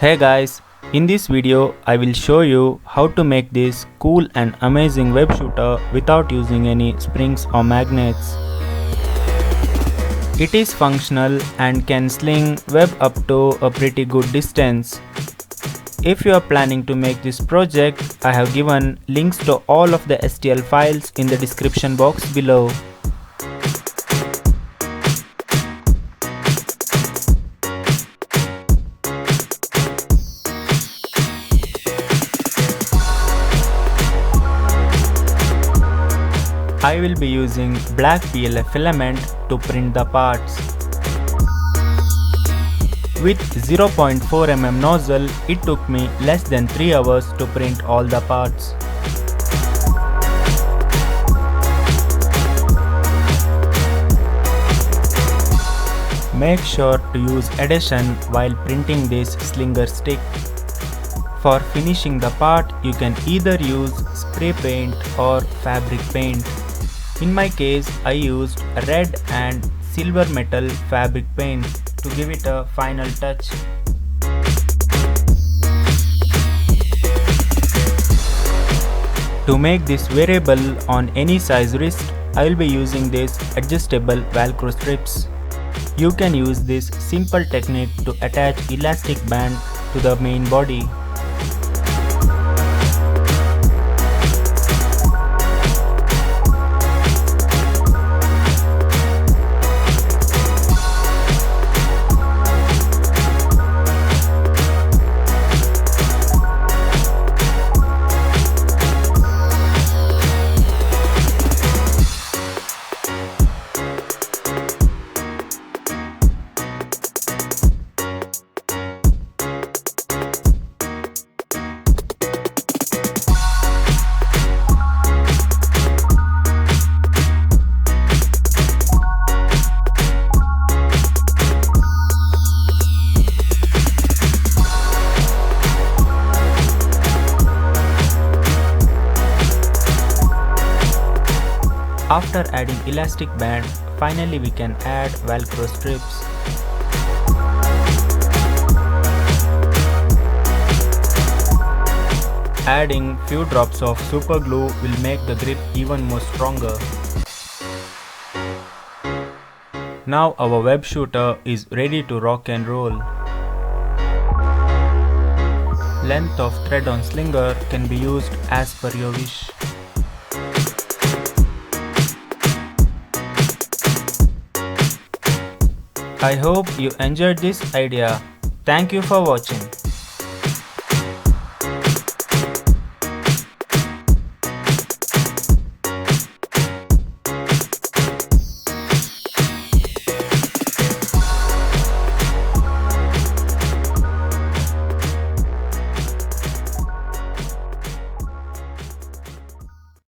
Hey guys, in this video I will show you how to make this cool and amazing web shooter without using any springs or magnets. It is functional and can sling web up to a pretty good distance. If you are planning to make this project, I have given links to all of the STL files in the description box below. I will be using black PLA filament to print the parts. With 0.4 mm nozzle, it took me less than 3 hours to print all the parts. Make sure to use adhesion while printing this Slinger stick. For finishing the part, you can either use spray paint or fabric paint. In my case, I used red and silver metal fabric paint to give it a final touch. To make this wearable on any size wrist, I will be using this adjustable Velcro strips. You can use this simple technique to attach elastic band to the main body. After adding elastic band, finally we can add Velcro strips. Adding few drops of super glue will make the grip even more stronger. Now our web shooter is ready to rock and roll. Length of thread on Slinger can be used as per your wish. I hope you enjoyed this idea. Thank you for watching.